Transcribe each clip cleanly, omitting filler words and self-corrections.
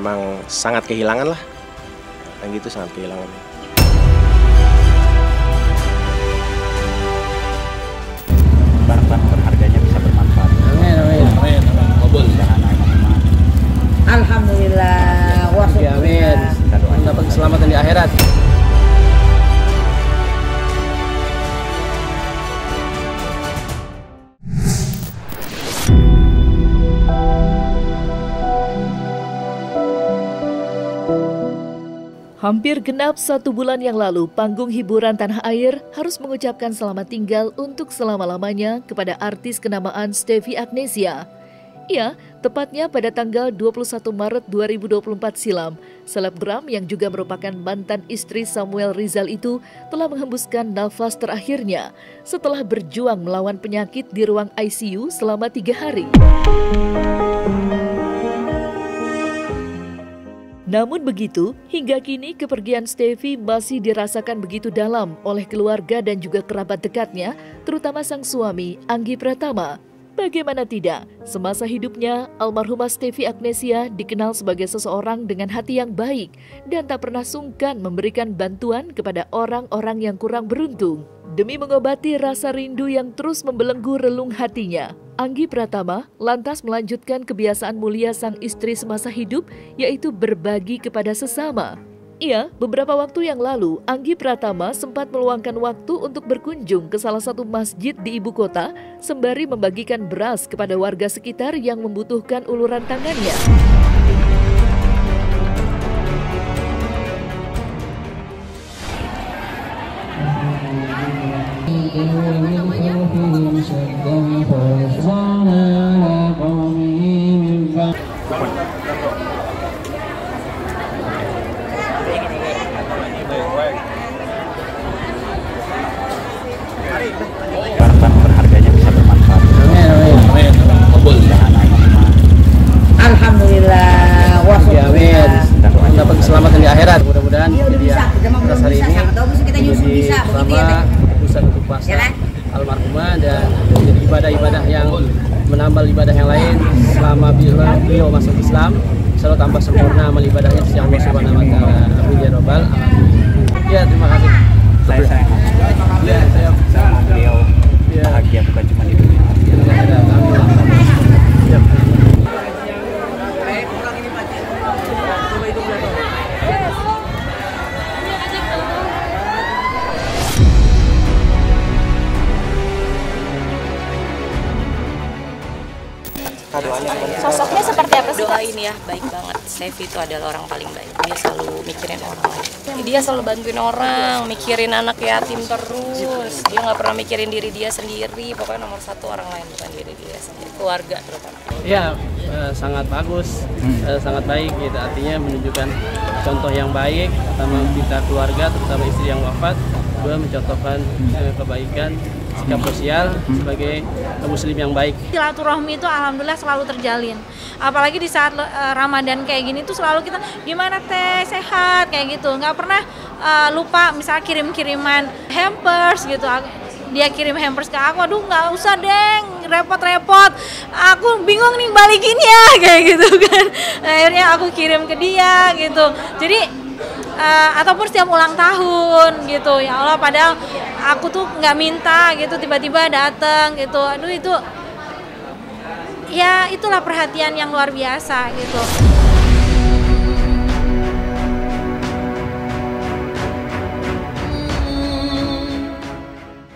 memang sangat kehilangan lah, yang gitu sangat kehilangan. Barang-barang berharganya bisa bermanfaat. Amin, amin. Amin, amin. Kabul. Alhamdulillah. Amin. Mendapat keselamatan di akhirat. Hampir genap 1 bulan yang lalu, panggung hiburan tanah air harus mengucapkan selamat tinggal untuk selama-lamanya kepada artis kenamaan Stevie Agnesia. Ya, tepatnya pada tanggal 21 Maret 2024 silam, selebgram yang juga merupakan mantan istri Samuel Rizal itu telah menghembuskan nafas terakhirnya setelah berjuang melawan penyakit di ruang ICU selama 3 hari. Namun begitu, hingga kini kepergian Stevie masih dirasakan begitu dalam oleh keluarga dan juga kerabat dekatnya, terutama sang suami, Anggi Pratama. Bagaimana tidak, semasa hidupnya, almarhumah Stevie Agnesia dikenal sebagai seseorang dengan hati yang baik dan tak pernah sungkan memberikan bantuan kepada orang-orang yang kurang beruntung. Demi mengobati rasa rindu yang terus membelenggu relung hatinya, Anggi Pratama lantas melanjutkan kebiasaan mulia sang istri semasa hidup, yaitu berbagi kepada sesama. Iya, beberapa waktu yang lalu, Anggi Pratama sempat meluangkan waktu untuk berkunjung ke salah satu masjid di ibu kota, sembari membagikan beras kepada warga sekitar yang membutuhkan uluran tangannya. Barang-barang berharganya bisa bermanfaat. Amin, amin. Amin. Kabul. Alhamdulillah. Amin. Mendapat keselamatan di akhirat. Mudah-mudahan bisa. Kita mau belum hari bisa. ini Siapa tahu bisa kita nyusul bisa. Begitu ya, Teh? pusat untuk puasa Ya kan? almarhumah dan menjadi ibadah-ibadah yang menambah ibadah yang lain selama beliau masuk Islam, selalu tambah sempurna amal ibadahnya sejak Allah Subhanahu wa taala. Amin ya rabbal alamin. Ya, terima kasih. Saya sama beliau bahagia bukan cuma di dunia. Sosoknya seperti apa sih? Doain ya, baik banget. Stevie itu adalah orang paling baik. Dia selalu mikirin orang lain. Dia selalu bantuin orang, mikirin anak yatim terus. Dia nggak pernah mikirin diri dia sendiri. Pokoknya nomor 1 orang lain, bukan diri dia sendiri. Keluarga terutama. Ya, sangat bagus, sangat baik. Gitu. Artinya menunjukkan contoh yang baik, pertama kita keluarga, terutama istri yang wafat. Kedua, mencontohkan kebaikan, sikap sosial sebagai muslim yang baik. Silaturahmi itu alhamdulillah selalu terjalin. Apalagi di saat Ramadan kayak gini tuh selalu kita gimana teh, sehat kayak gitu. Nggak pernah lupa misalnya kirim-kiriman hampers gitu. Dia kirim hampers ke aku, aduh nggak usah deng, repot-repot. Aku bingung nih balikinnya kayak gitu kan. Akhirnya aku kirim ke dia gitu. Jadi ataupun setiap ulang tahun gitu, ya Allah, padahal aku tuh nggak minta gitu, tiba-tiba datang gitu. Aduh, itu ya itulah perhatian yang luar biasa gitu.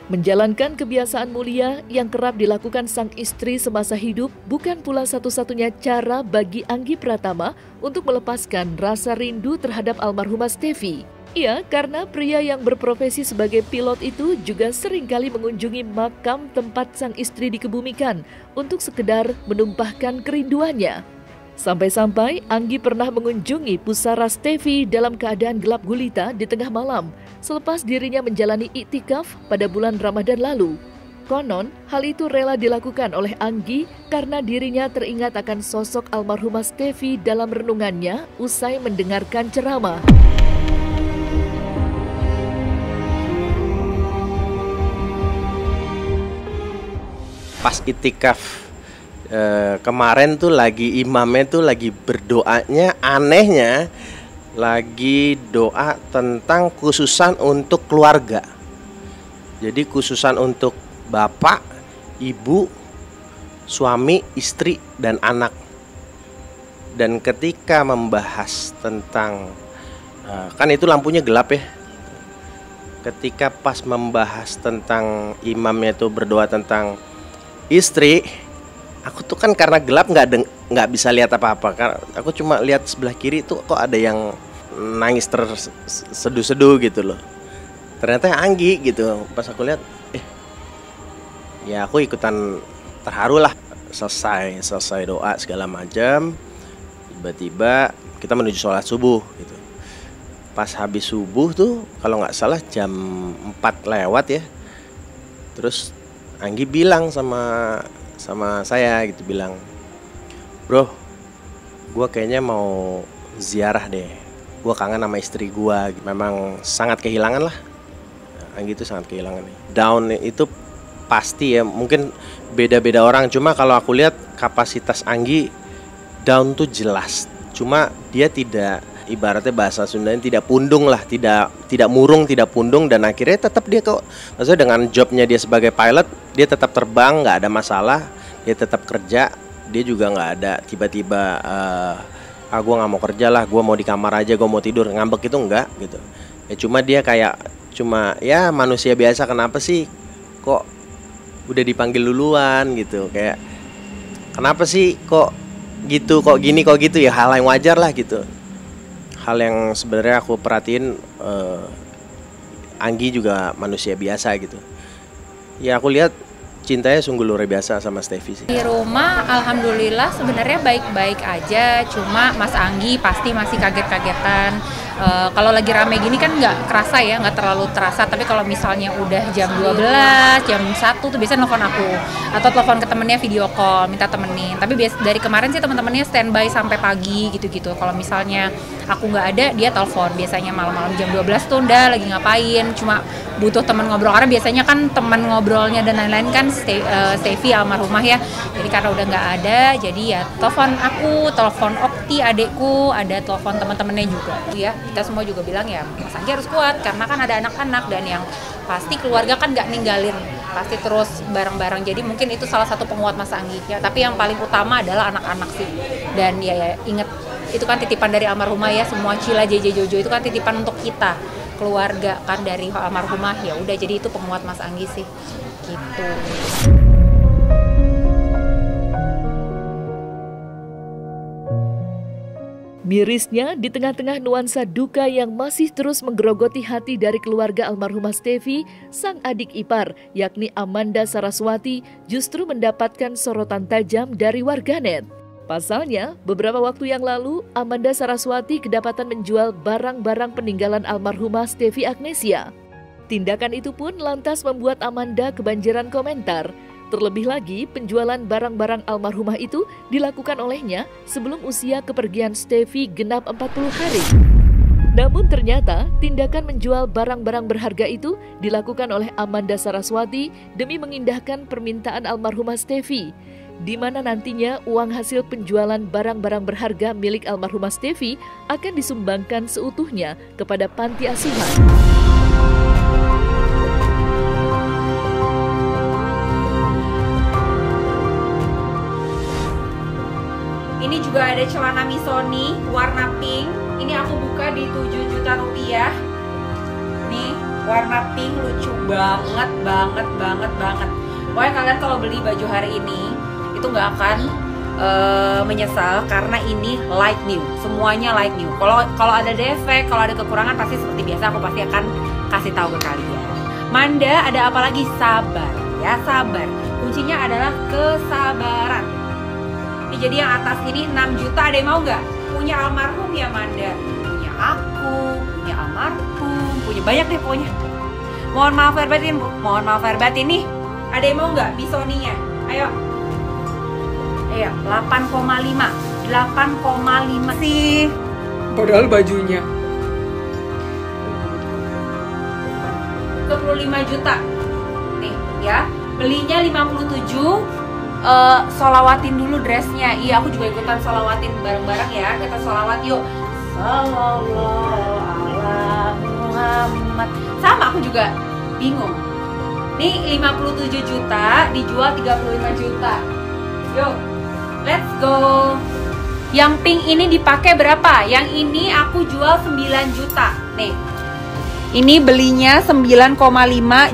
Menjalankan kebiasaan mulia yang kerap dilakukan sang istri semasa hidup bukan pula satu-satunya cara bagi Anggi Pratama untuk melepaskan rasa rindu terhadap almarhumah Stevie. Ya, karena pria yang berprofesi sebagai pilot itu juga seringkali mengunjungi makam tempat sang istri dikebumikan untuk sekedar menumpahkan kerinduannya. Sampai-sampai Anggi pernah mengunjungi pusara Stevie dalam keadaan gelap gulita di tengah malam selepas dirinya menjalani iktikaf pada bulan Ramadan lalu. Konon, hal itu rela dilakukan oleh Anggi karena dirinya teringat akan sosok almarhumah Stevie dalam renungannya usai mendengarkan ceramah. Pas iktikaf Kemarin tuh lagi imamnya tuh lagi berdoanya, anehnya lagi doa tentang khususan untuk keluarga. Jadi khususan untuk bapak, ibu, suami, istri, dan anak. Dan ketika membahas tentang kan itu lampunya gelap ya. Ketika pas membahas tentang imamnya itu berdoa tentang istri, aku tuh kan karena gelap nggak bisa lihat apa-apa. Karena aku cuma lihat sebelah kiri tuh kok ada yang nangis terseduh-seduh gitu loh. Ternyata Anggi gitu. Pas aku lihat, ya aku ikutan terharu lah. Selesai doa segala macam. Tiba-tiba kita menuju sholat subuh gitu. Pas habis subuh tuh kalau nggak salah jam 4 lewat ya. Terus Anggi bilang sama saya gitu, bilang, bro, gue kayaknya mau ziarah deh, gue kangen sama istri gue. Memang sangat kehilangan lah, Anggi itu sangat kehilangan. Down itu pasti ya, mungkin beda-beda orang, cuma kalau aku lihat kapasitas Anggi down tuh jelas, cuma dia tidak, ibaratnya bahasa Sundanya tidak pundung lah, tidak murung, tidak pundung, dan akhirnya tetap dia kok, maksudnya dengan jobnya dia sebagai pilot, dia tetap terbang, nggak ada masalah, dia tetap kerja, dia juga nggak ada tiba-tiba gue nggak mau kerja lah, gue mau di kamar aja, gue mau tidur, ngambek itu enggak gitu. Ya cuma dia kayak ya manusia biasa, kenapa sih kok udah dipanggil duluan gitu, kayak kenapa sih kok gitu, kok gini, kok gitu, ya hal yang wajar lah gitu. Hal yang sebenarnya aku perhatiin, Anggi juga manusia biasa gitu. Ya aku lihat cintanya sungguh luar biasa sama Steffi sih. Di rumah alhamdulillah sebenarnya baik-baik aja, cuma Mas Anggi pasti masih kaget-kagetan. Kalau lagi rame gini kan nggak kerasa ya, nggak terlalu terasa, tapi kalau misalnya udah jam 12, jam 1 tuh biasanya nelfon aku atau telepon ke temennya, video call, minta temenin. Tapi dari kemarin sih teman-temannya standby sampai pagi gitu-gitu. Kalau misalnya aku nggak ada, dia telepon, biasanya malam-malam jam 12 tuh udah lagi ngapain, cuma butuh teman ngobrol, karena biasanya kan teman ngobrolnya dan lain-lain kan Steffi almarhumah ya. Jadi karena udah nggak ada, jadi ya telepon aku, telepon Okti adekku, ada telepon teman-temannya juga ya. Kita semua juga bilang ya Mas Anggi harus kuat, karena kan ada anak-anak, dan yang pasti keluarga kan nggak ninggalin, pasti terus bareng-bareng. Jadi mungkin itu salah satu penguat Mas Anggi ya, tapi yang paling utama adalah anak-anak sih. Dan ya inget, itu kan titipan dari almarhumah ya, semua Cila, JJ, Jojo itu kan titipan untuk kita, keluarga kan dari almarhumah. Ya udah, jadi itu penguat Mas Anggi sih gitu. Mirisnya, di tengah-tengah nuansa duka yang masih terus menggerogoti hati dari keluarga almarhumah Steffi, sang adik ipar, yakni Amanda Saraswati, justru mendapatkan sorotan tajam dari warganet. Pasalnya, beberapa waktu yang lalu, Amanda Saraswati kedapatan menjual barang-barang peninggalan almarhumah Steffi Agnesia. Tindakan itu pun lantas membuat Amanda kebanjiran komentar. Terlebih lagi, penjualan barang-barang almarhumah itu dilakukan olehnya sebelum usia kepergian Steffi genap 40 hari. Namun ternyata, tindakan menjual barang-barang berharga itu dilakukan oleh Amanda Saraswati demi mengindahkan permintaan almarhumah Steffi, di mana nantinya uang hasil penjualan barang-barang berharga milik almarhumah Steffi akan disumbangkan seutuhnya kepada panti asuhan. Ini juga ada celana Missoni warna pink. Ini aku buka di 7 juta rupiah. Nih, warna pink lucu banget. Pokoknya kalian kalau beli baju hari ini itu nggak akan menyesal, karena ini light new. Semuanya light new. Kalau ada defek, kalau ada kekurangan, pasti seperti biasa aku pasti akan kasih tahu ke kalian. Manda, ada apa lagi? Sabar ya, sabar. Kuncinya adalah kesabaran. Jadi yang atas ini 6 juta, ada yang mau nggak? Punya almarhum ya Manda, punya aku, punya almarhum, punya banyak deh pokoknya. Mohon maaf lahir batin nih. Ada yang mau nggak Missoninya? Ayo. 8,5 sih. Padahal bajunya 25 juta. Nih ya, belinya 57, Sholawatin dulu dressnya. Iya, aku juga ikutan sholawatin bareng-bareng ya. Kita sholawat yuk. Sallallahu ala Muhammad. Sama, aku juga bingung. Nih 57 juta dijual 35 juta. Yuk, let's go. Yang pink ini dipakai berapa? Yang ini aku jual 9 juta. Nih. Ini belinya 9,5,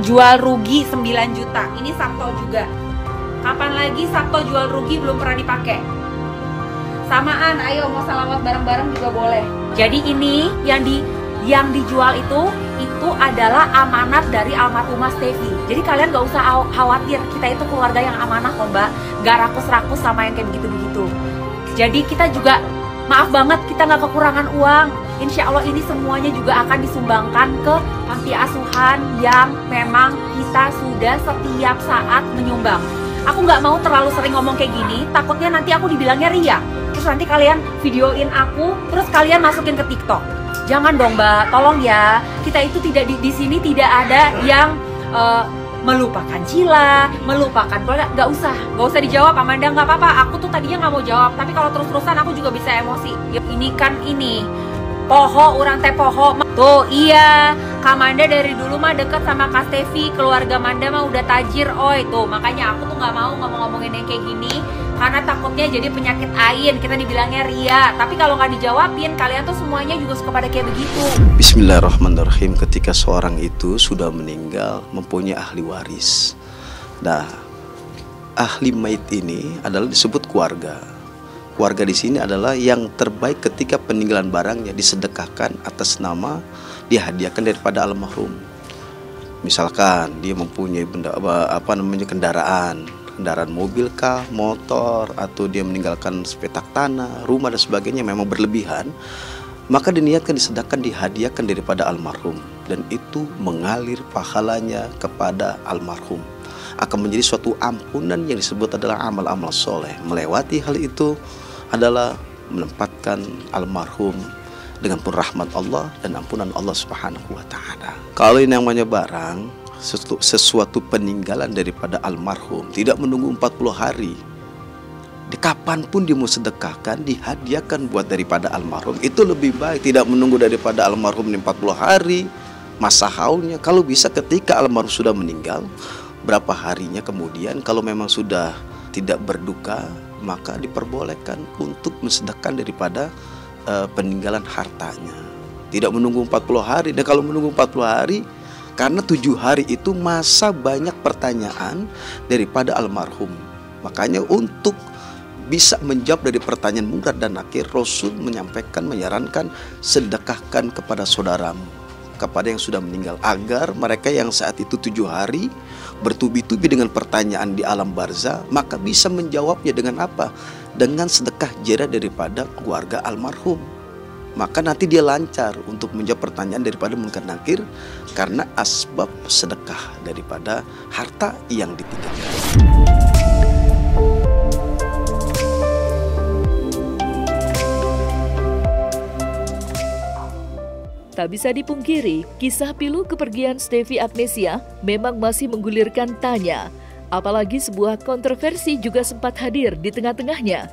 jual rugi 9 juta. Ini Sabto juga. Kapan lagi Sabto jual rugi belum pernah dipakai? Samaan, ayo mau salawat bareng-bareng juga boleh. Jadi ini yang dijual itu adalah amanat dari almarhumah Stefi. Jadi kalian gak usah khawatir, kita itu keluarga yang amanah kok mbak. Gak rakus-rakus sama yang kayak begitu-begitu. Jadi kita juga, maaf banget kita gak kekurangan uang. Insya Allah ini semuanya juga akan disumbangkan ke panti asuhan yang memang kita sudah setiap saat menyumbang. Aku nggak mau terlalu sering ngomong kayak gini, takutnya nanti aku dibilangnya ria. Terus nanti kalian videoin aku, terus kalian masukin ke TikTok. Jangan dong mbak, tolong ya. Kita itu tidak di sini tidak ada yang melupakan Cila, melupakan keluarga. Nggak usah dijawab Amanda, nggak apa-apa. Aku tuh tadinya nggak mau jawab, tapi kalau terus-terusan aku juga bisa emosi. Ini kan ini. Poho, orang teh poho. Tuh iya, Kak Manda dari dulu mah deket sama Kak Stefi. Keluarga Manda mah udah tajir, oi. Tuh makanya aku tuh gak mau ngomong-ngomongin yang kayak gini, karena takutnya jadi penyakit ain. Kita dibilangnya ria. Tapi kalau gak dijawabin, kalian tuh semuanya juga suka pada kayak begitu. Bismillahirrahmanirrahim. Ketika seorang itu sudah meninggal, mempunyai ahli waris. Nah, ahli mait ini adalah disebut keluarga. Keluarga di sini adalah yang terbaik ketika peninggalan barangnya disedekahkan atas nama dihadiahkan daripada almarhum. Misalkan dia mempunyai benda kendaraan mobil kah, motor, atau dia meninggalkan sepetak tanah, rumah dan sebagainya memang berlebihan, maka diniatkan disedekahkan dihadiahkan daripada almarhum, dan itu mengalir pahalanya kepada almarhum. Akan menjadi suatu ampunan yang disebut adalah amal-amal soleh. Melewati hal itu adalah menempatkan almarhum dengan pun rahmat Allah dan ampunan Allah Subhanahu wa ta'ala. Kalau ini namanya barang, sesuatu peninggalan daripada almarhum, tidak menunggu 40 hari. Di kapanpun dia mau sedekahkan, dihadiahkan buat daripada almarhum. Itu lebih baik, tidak menunggu daripada almarhum 40 hari masa haulnya. Kalau bisa ketika almarhum sudah meninggal, berapa harinya kemudian, kalau memang sudah tidak berduka, maka diperbolehkan untuk mensedekahkan daripada peninggalan hartanya. Tidak menunggu 40 hari. Dan kalau menunggu 40 hari, karena 7 hari itu masa banyak pertanyaan daripada almarhum. Makanya untuk bisa menjawab dari pertanyaan mungkar dan nakir, Rasul menyarankan sedekahkan kepada saudaramu, kepada yang sudah meninggal, agar mereka yang saat itu 7 hari bertubi-tubi dengan pertanyaan di alam barzah, maka bisa menjawabnya dengan apa? Dengan sedekah jariyah daripada keluarga almarhum. Maka nanti dia lancar untuk menjawab pertanyaan daripada mungkar nakir, karena asbab sedekah daripada harta yang ditinggalkan. Tak bisa dipungkiri, kisah pilu kepergian Stefi Agnesia memang masih menggulirkan tanya. Apalagi sebuah kontroversi juga sempat hadir di tengah-tengahnya.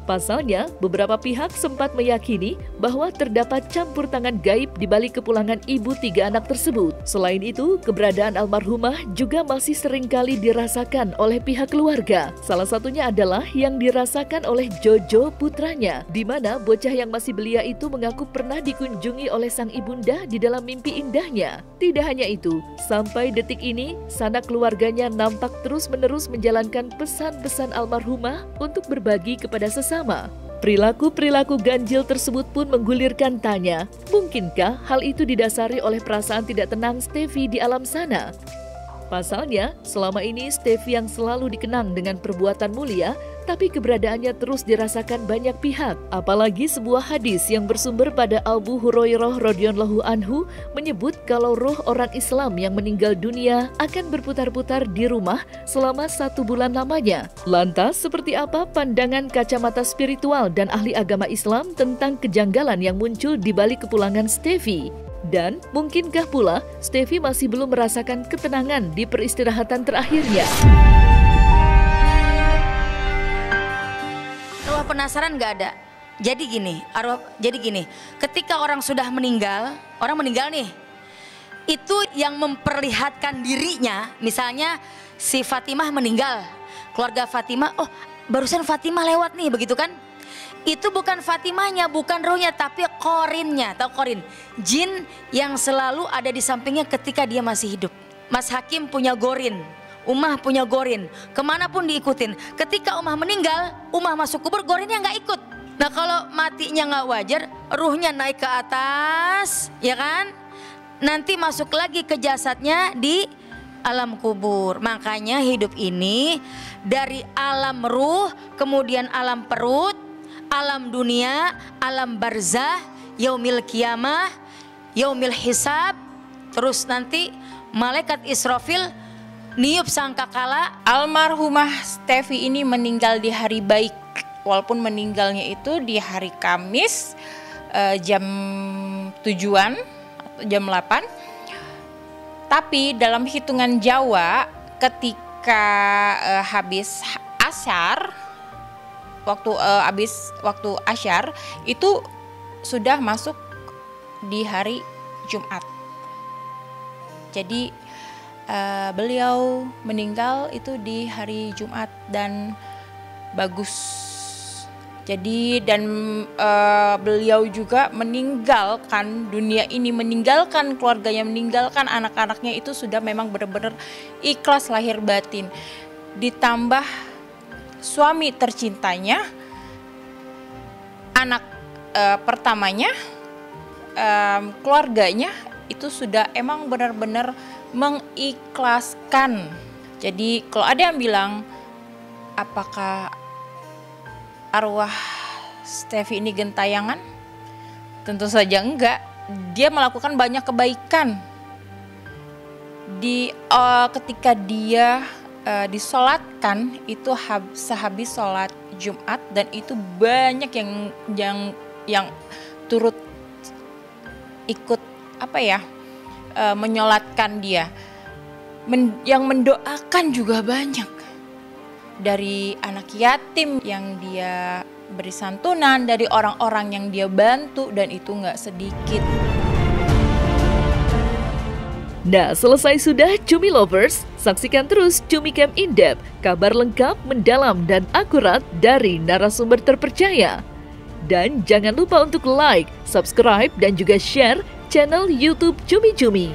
Pasalnya, beberapa pihak sempat meyakini bahwa terdapat campur tangan gaib di balik kepulangan ibu 3 anak tersebut. Selain itu, keberadaan almarhumah juga masih seringkali dirasakan oleh pihak keluarga. Salah satunya adalah yang dirasakan oleh Jojo putranya, di mana bocah yang masih belia itu mengaku pernah dikunjungi oleh sang ibunda di dalam mimpi indahnya. Tidak hanya itu, sampai detik ini, sanak keluarganya nampak terus-menerus menjalankan pesan-pesan almarhumah untuk berbagi kepada sesama. Perilaku-perilaku ganjil tersebut pun menggulirkan tanya, mungkinkah hal itu didasari oleh perasaan tidak tenang Stefi di alam sana? Pasalnya, selama ini Stefi yang selalu dikenang dengan perbuatan mulia, tapi keberadaannya terus dirasakan banyak pihak. Apalagi sebuah hadis yang bersumber pada Abu Hurairah radhiyallahu anhu menyebut kalau roh orang Islam yang meninggal dunia akan berputar-putar di rumah selama 1 bulan lamanya. Lantas, seperti apa pandangan kacamata spiritual dan ahli agama Islam tentang kejanggalan yang muncul di balik kepulangan Stefi? Dan mungkinkah pula Stefi masih belum merasakan ketenangan di peristirahatan terakhirnya? penasaran nggak ada? Jadi gini, ketika orang sudah meninggal, orang meninggal nih, itu yang memperlihatkan dirinya, misalnya si Fatimah meninggal, keluarga Fatimah, oh barusan Fatimah lewat nih, begitu kan? Itu bukan Fatimahnya, bukan rohnya, tapi korinnya. Tahu korin? Jin yang selalu ada di sampingnya ketika dia masih hidup. Mas Hakim punya gorin, Umah punya gorin, kemanapun diikutin. Ketika Umah meninggal, Umah masuk kubur, gorinnya nggak ikut. Nah kalau matinya nggak wajar, ruhnya naik ke atas, ya kan? Nanti masuk lagi ke jasadnya di alam kubur. Makanya hidup ini dari alam ruh, kemudian alam perut, alam dunia, alam barzah, yaumil kiamah, yaumil hisab, terus nanti malaikat Israfil niup sangkakala. Almarhumah Stevi ini meninggal di hari baik, walaupun meninggalnya itu di hari Kamis jam 7-an atau jam 8. Tapi dalam hitungan Jawa ketika habis asyar, waktu asyar itu sudah masuk di hari Jumat. Jadi beliau meninggal itu di hari Jumat dan bagus. Jadi dan beliau juga meninggalkan dunia ini, meninggalkan keluarganya, meninggalkan anak-anaknya itu sudah memang benar-benar ikhlas lahir batin. Ditambah suami tercintanya, anak pertamanya, keluarganya itu sudah emang benar-benar mengikhlaskan. Jadi kalau ada yang bilang apakah arwah Stevi ini gentayangan? Tentu saja enggak. Dia melakukan banyak kebaikan. Ketika dia disolatkan itu sehabis sholat Jumat, dan itu banyak yang turut ikut menyolatkan dia. Yang mendoakan juga banyak. Dari anak yatim yang dia beri santunan, dari orang-orang yang dia bantu, dan itu nggak sedikit. Nah, selesai sudah Cumi Lovers, saksikan terus Cumi Camp In-Depth, kabar lengkap, mendalam, dan akurat dari narasumber terpercaya. Dan jangan lupa untuk like, subscribe, dan juga share channel YouTube Cumi Cumi.